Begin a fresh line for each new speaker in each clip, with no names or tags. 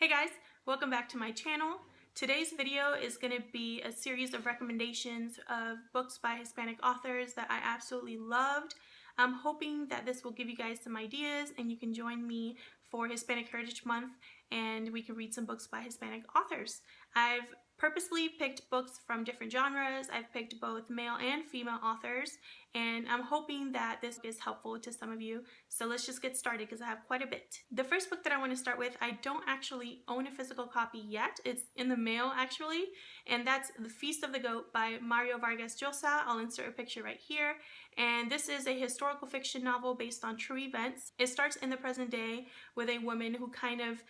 Hey guys, welcome back to my channel. Today's video is going to be a series of recommendations of books by Hispanic authors that I absolutely loved. I'm hoping that this will give you guys some ideas and you can join me for Hispanic Heritage Month and we can read some books by Hispanic authors. I've purposely picked books from different genres. I've picked both male and female authors, and I'm hoping that this is helpful to some of you. So let's just get started because I have quite a bit. The first book that I want to start with, I don't actually own a physical copy yet. It's in the mail actually, and that's The Feast of the Goat by Mario Vargas Llosa. I'll insert a picture right here. And this is a historical fiction novel based on true events. It starts in the present day with a woman who kind of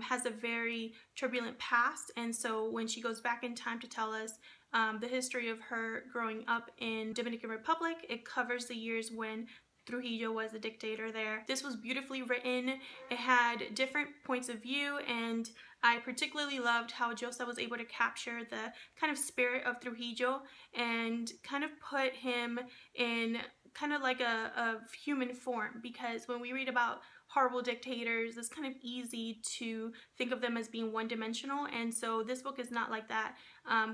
has a very turbulent past, and so when she goes back in time to tell us the history of her growing up in Dominican Republic, it covers the years when Trujillo was a dictator there. This was beautifully written. It had different points of view, and I particularly loved how Llosa was able to capture the kind of spirit of Trujillo and kind of put him in kind of like a human form, because when we read about horrible dictators, it's kind of easy to think of them as being one-dimensional, and so this book is not like that.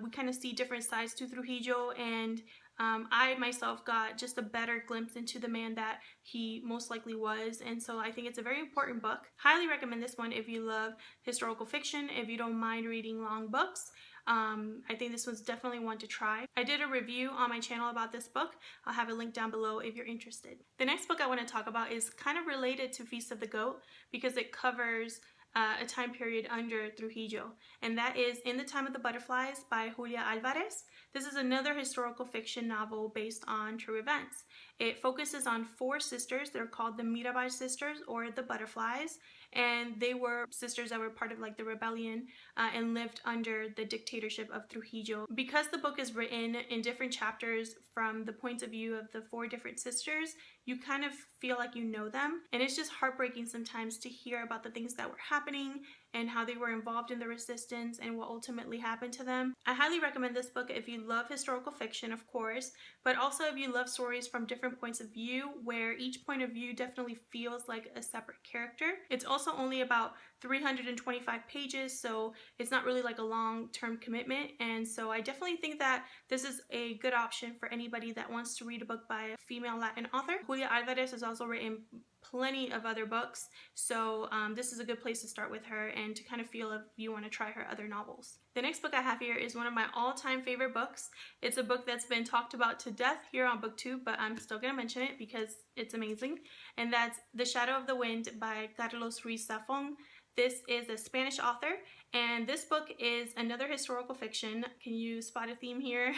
We kind of see different sides to Trujillo, and I myself got just a better glimpse into the man that he most likely was, and so I think it's a very important book. Highly recommend this one if you love historical fiction, if you don't mind reading long books. I think this one's definitely one to try. I did a review on my channel about this book. I'll have a link down below if you're interested. The next book I want to talk about is kind of related to Feast of the Goat because it covers a time period under Trujillo, and that is In the Time of the Butterflies by Julio Alvarez. This is another historical fiction novel based on true events. It focuses on four sisters. They're called the Mirabal sisters, or the Butterflies, and they were sisters that were part of like the rebellion and lived under the dictatorship of Trujillo. Because the book is written in different chapters from the points of view of the four different sisters, you kind of feel like you know them, and it's just heartbreaking sometimes to hear about the things that were happening and how they were involved in the resistance and what ultimately happened to them. I highly recommend this book if you love historical fiction, of course, but also if you love stories from different points of view where each point of view definitely feels like a separate character. It's also only about 325 pages, so it's not really like a long-term commitment, and so I definitely think that this is a good option for anybody that wants to read a book by a female Latin author. Julio Alvarez has also written plenty of other books, so this is a good place to start with her and to kind of feel if you want to try her other novels. The next book I have here is one of my all-time favorite books. It's a book that's been talked about to death here on BookTube, but I'm still going to mention it because it's amazing, and that's The Shadow of the Wind by Carlos Ruiz Zafón. This is a Spanish author, and this book is another historical fiction. Can you spot a theme here?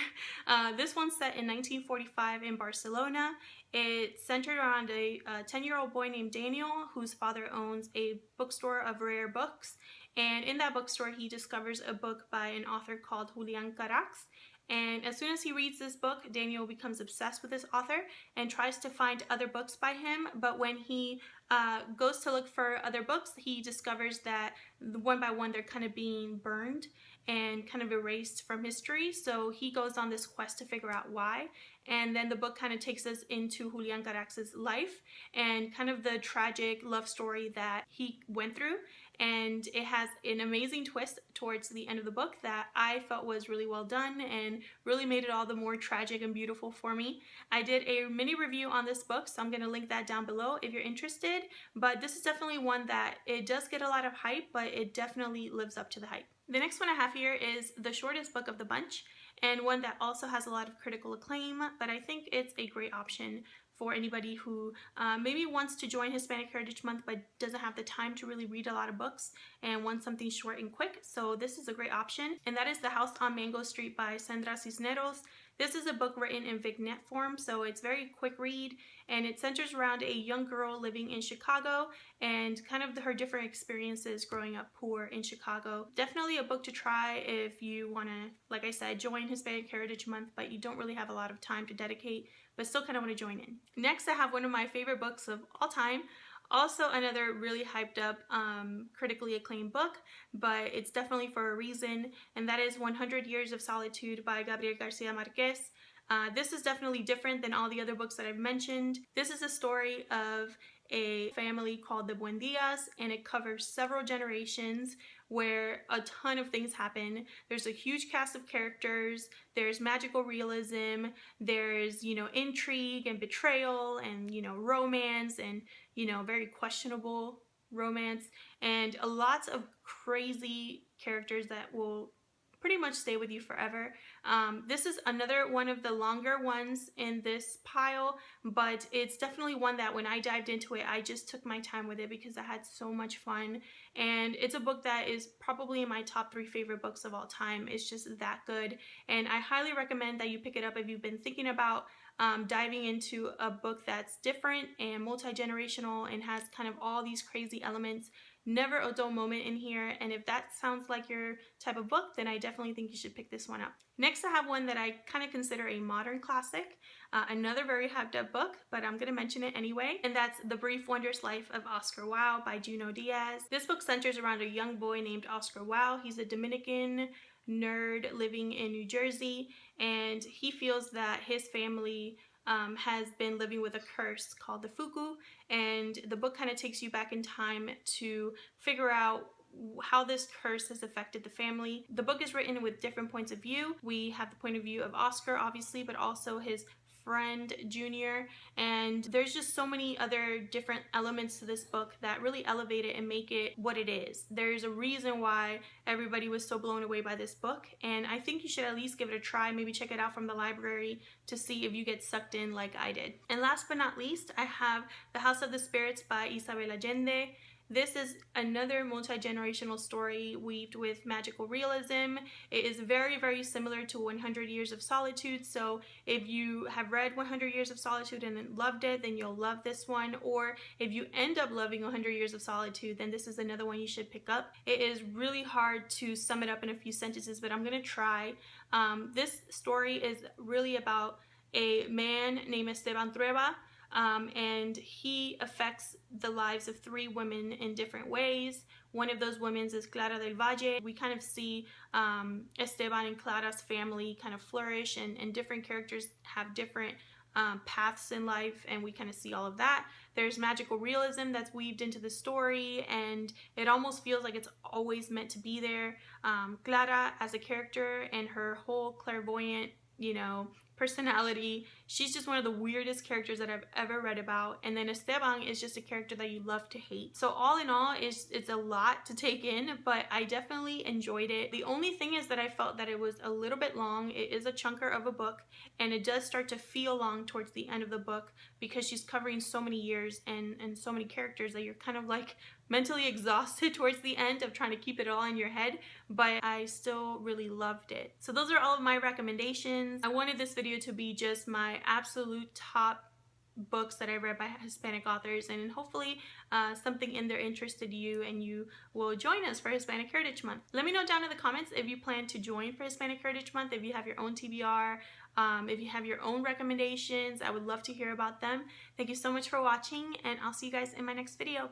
This one's set in 1945 in Barcelona. It's centered around a 10-year-old boy named Daniel, whose father owns a bookstore of rare books. And in that bookstore, he discovers a book by an author called Julian Carax. And as soon as he reads this book, Daniel becomes obsessed with this author and tries to find other books by him. But when he goes to look for other books, he discovers that one by one they're kind of being burned and kind of erased from history. So he goes on this quest to figure out why. And then the book kind of takes us into Julian Carax's life and kind of the tragic love story that he went through. And it has an amazing twist towards the end of the book that I felt was really well done and really made it all the more tragic and beautiful for me. I did a mini review on this book, so I'm going to link that down below if you're interested, but this is definitely one that it does get a lot of hype, but it definitely lives up to the hype. The next one I have here is the shortest book of the bunch, and one that also has a lot of critical acclaim, but I think it's a great option for anybody who maybe wants to join Hispanic Heritage Month but doesn't have the time to really read a lot of books and wants something short and quick. So this is a great option, and that is The House on Mango Street by Sandra Cisneros. This is a book written in vignette form, so it's very quick read, and it centers around a young girl living in Chicago and kind of her different experiences growing up poor in Chicago. Definitely a book to try if you want to, like I said, join Hispanic Heritage Month, but you don't really have a lot of time to dedicate, but still kind of want to join in. Next, I have one of my favorite books of all time. Also another really hyped up, critically acclaimed book, but it's definitely for a reason, and that is 100 Years of Solitude by Gabriel Garcia Marquez. This is definitely different than all the other books that I've mentioned. This is a story of a family called the Diaz, and it covers several generations where a ton of things happen. There's a huge cast of characters, there's magical realism, there's, you know, intrigue and betrayal and, you know, romance and, you know, very questionable romance, and lots of crazy characters that will pretty much stay with you forever. This is another one of the longer ones in this pile, but it's definitely one that when I dived into it, I just took my time with it because I had so much fun. And it's a book that is probably in my top 3 favorite books of all time. It's just that good. And I highly recommend that you pick it up if you've been thinking about diving into a book that's different and multi-generational and has kind of all these crazy elements. Never a dull moment in here, and if that sounds like your type of book, then I definitely think you should pick this one up. Next, I have one that I kind of consider a modern classic, another very hyped up book, but I'm going to mention it anyway, and that's The Brief Wondrous Life of Oscar Wilde by Junot Diaz. This book centers around a young boy named Oscar Wilde. He's a Dominican nerd living in New Jersey, and he feels that his family has been living with a curse called the Fuku, and the book kind of takes you back in time to figure out how this curse has affected the family. The book is written with different points of view. We have the point of view of Oscar, obviously, but also his friend Junior, and there's just so many other different elements to this book that really elevate it and make it what it is. There's a reason why everybody was so blown away by this book, and I think you should at least give it a try. Maybe check it out from the library to see if you get sucked in like I did. And last but not least, I have The House of the Spirits by Isabel Allende. This is another multi-generational story weaved with magical realism. It is very, very similar to 100 Years of Solitude, so if you have read 100 Years of Solitude and loved it, then you'll love this one, or if you end up loving 100 Years of Solitude, then this is another one you should pick up. It is really hard to sum it up in a few sentences, but I'm gonna try. This story is really about a man named Esteban Trueba, and he affects the lives of 3 women in different ways. One of those women is Clara del Valle. We kind of see Esteban and Clara's family kind of flourish, and different characters have different paths in life, and we kind of see all of that. There's magical realism that's weaved into the story, and it almost feels like it's always meant to be there. Clara as a character and her whole clairvoyant, you know, personality, she's just one of the weirdest characters that I've ever read about. And then Esteban is just a character that you love to hate. So all in all, it's a lot to take in, but I definitely enjoyed it. The only thing is that I felt that it was a little bit long. It is a chunker of a book, and it does start to feel long towards the end of the book because she's covering so many years and so many characters that you're kind of like mentally exhausted towards the end of trying to keep it all in your head, but I still really loved it. So those are all of my recommendations. I wanted this video to be just my absolute top books that I read by Hispanic authors, and hopefully something in there interested you and you will join us for Hispanic Heritage Month. Let me know down in the comments if you plan to join for Hispanic Heritage Month, if you have your own TBR, if you have your own recommendations. I would love to hear about them. Thank you so much for watching, and I'll see you guys in my next video.